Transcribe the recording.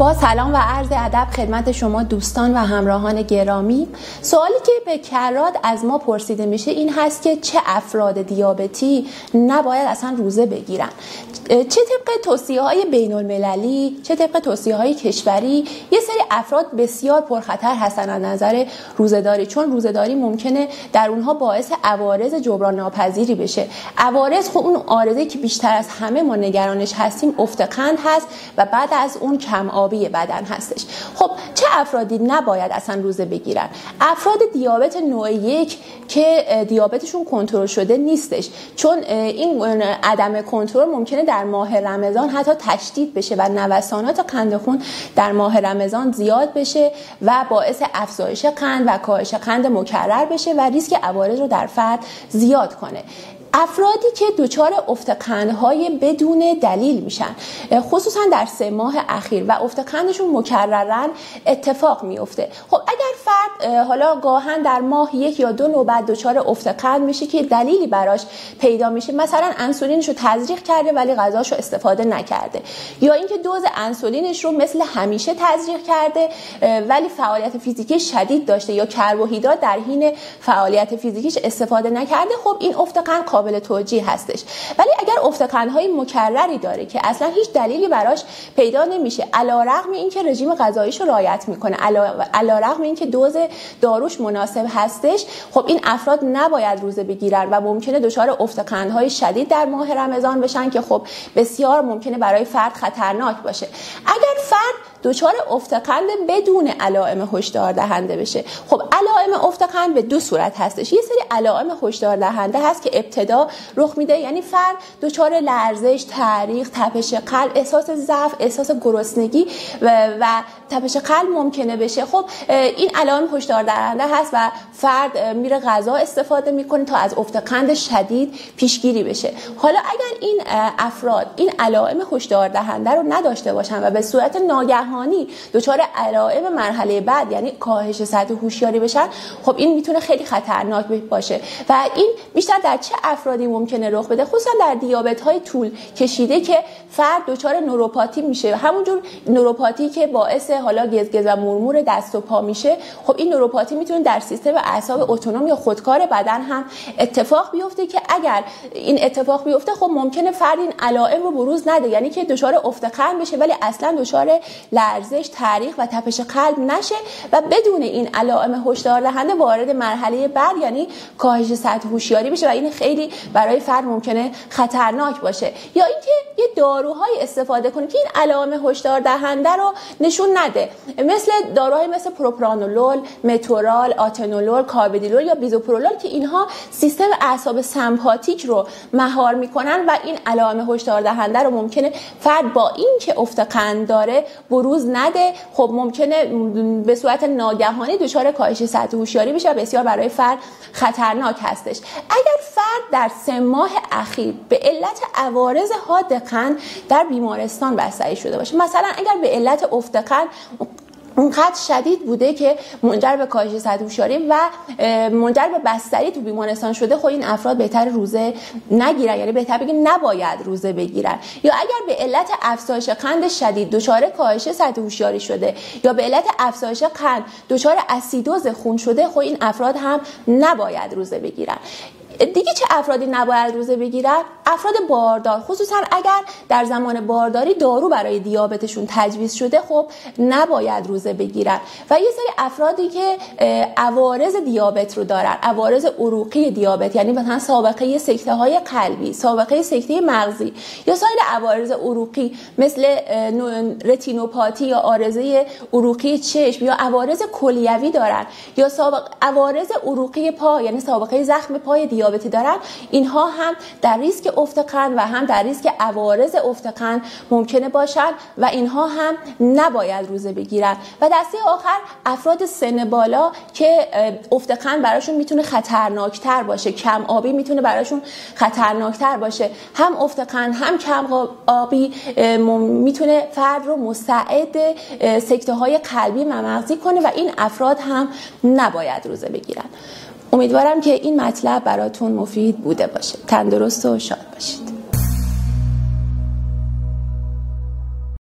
با سلام و عرض ادب خدمت شما دوستان و همراهان گرامی. سوالی که به کرات از ما پرسیده میشه این هست که چه افراد دیابتی نباید اصلا روزه بگیرن؟ چه طبق توصیه‌های بین‌المللی، چه طبق توصیه‌های کشوری یه سری افراد بسیار پرخطر هستن از نظر روزه‌داری، چون روزه‌داری ممکنه در اونها باعث عوارض جبران ناپذیری بشه. عوارض خب اون عارضه‌ای که بیشتر از همه ما نگرانش هستیم افت قند هست و بعد از اون کم آبی بدن هستش. خب چه افرادی نباید اصلا روزه بگیرن؟ افراد دیابت نوع 1 که دیابتشون کنترل شده نیستش، چون این عدم کنترل ممکنه در ماه رمضان حتی تشدید بشه و نوسانات قند خون در ماه رمضان زیاد بشه و باعث افزایش قند و کاهش قند مکرر بشه و ریسک عوارض رو در فرد زیاد کنه. افرادی که دچار افت قندهای بدون دلیل میشن، خصوصا در 3 ماه اخیر و افت قندشون مکررن اتفاق میفته. خب اگر فرد حالا گاهن در ماه 1 یا 2 نوبت دچار افت قند میشه که دلیلی براش پیدا میشه، مثلا انسولینش رو تزریق کرده ولی غذاش رو استفاده نکرده، یا اینکه دوز انسولینش رو مثل همیشه تزریق کرده ولی فعالیت فیزیکی شدید داشته یا کربوهیدرات در حین فعالیت فیزیکیش استفاده نکرده، خب این افت قند قابل توجیه هستش. ولی اگر افت قندهای مکرری داره که اصلا هیچ دلیلی براش پیدا نمیشه، علیرغم اینکه رژیم غذاییش رو رعایت میکنه، علیرغم اینکه دوز داروش مناسب هستش، خب این افراد نباید روزه بگیرن و ممکنه دچار افت قندهای شدید در ماه رمضان بشن که خب بسیار ممکنه برای فرد خطرناک باشه. اگر فرد دچار افت قند بدون علائم هشدار دهنده بشه، خب علائم افت قند به 2 صورت هستش. یه سری علائم هشدار دهنده هست که ابتدا رخ میده، یعنی فرد دچار لرزش، تعریق، تپش قلب، احساس ضعف، احساس گرسنگی و تپش قلب ممکنه بشه. خب این علائم هشدار دهنده هست و فرد میره غذا استفاده میکنه تا از افت قند شدید پیشگیری بشه. حالا اگر این افراد این علائم هشدار دهنده رو نداشته باشن و به صورت ناگهانی دچار علائم مرحله بعد یعنی کاهش سطح هوشیاری بشن، خب این میتونه خیلی خطرناک باشه و این بیشتر در چه افرادی ممکنه رخ بده؟ خصوصا در دیابت های طول کشیده که فرد دچار نوروپاتی میشه، همونجور نوروپاتی که باعث حالا گزگز و مرمور دست و پا میشه. خب این نوروپاتی میتونه در سیستم اعصاب اتونوم یا خودکار بدن هم اتفاق بیفته که اگر این اتفاق بیفته خب ممکنه فرد این علائم رو بروز نده، یعنی که دچار افت قند بشه ولی اصلا دچار لرزش، تعریق و تپش قلب نشه و بدون این علائم هشدار دهنده وارد مرحله بعد یعنی کاهش سطح هوشیاری بشه و این خیلی برای فرد ممکنه خطرناک باشه. یا اینکه یه داروهایی استفاده کنه که این علائم هشدار دهنده رو نشون نده، مثل داروهای مثل پروپرانولول، متورال، آتنولول، کاربیدیلول یا بیزوپرولول که اینها سیستم اعصاب سمپاتیک رو مهار میکنن و این علائم هشدار دهنده رو ممکنه فرد با اینکه افت قند داره بروز نده، خب ممکنه به صورت ناگهانی دچار کاهش سطح هوشیاری بشه و بسیار برای فرد خطرناک هستش. اگر فرد در 3 ماه اخیر به علت عوارض حاد قند در بیمارستان بستری شده باشه، مثلا اگر به علت افت قند اونقدر شدید بوده که منجر به کاهش سطح هوشیاری و منجر به بستری تو بیمارستان شده، خب این افراد بهتر روزه نگیرن، یعنی بهتر بگیم نباید روزه بگیرن. یا اگر به علت افزایش قند شدید دچار کاهش سطح هوشیاری شده یا به علت افزایش قند دچار اسیدوز خون شده، خب این افراد هم نباید روزه بگیرن. دیگه چه افرادی نباید روزه بگیرن؟ افراد باردار، خصوصا اگر در زمان بارداری دارو برای دیابتشون تجویز شده، خب نباید روزه بگیرن. و یه سری افرادی که عوارض دیابت رو دارن، عوارض عروقی دیابت، یعنی مثلا سابقه سکته های قلبی، سابقه سکته مغزی یا سایر عوارض عروقی مثل رتینوپاتی یا عارضه عروقی چشم یا عوارض کلیوی دارن یا عوارض عروقی پا یعنی سابقه زخم پای دیابتی دارن، اینها هم در ریسک افت قند و هم در ریسک عوارض افت قند ممکنه باشن و اینها هم نباید روزه بگیرن. و دسته آخر افراد سن بالا که افت قند براشون میتونه خطرناکتر باشه، کم آبی میتونه براشون خطرناکتر باشه. هم افت قند هم کم آبی میتونه فرد رو مستعد سکته های قلبی و مغزی کنه و این افراد هم نباید روزه بگیرن. امیدوارم که این مطلب براتون مفید بوده باشه. تندرست و شاد باشید.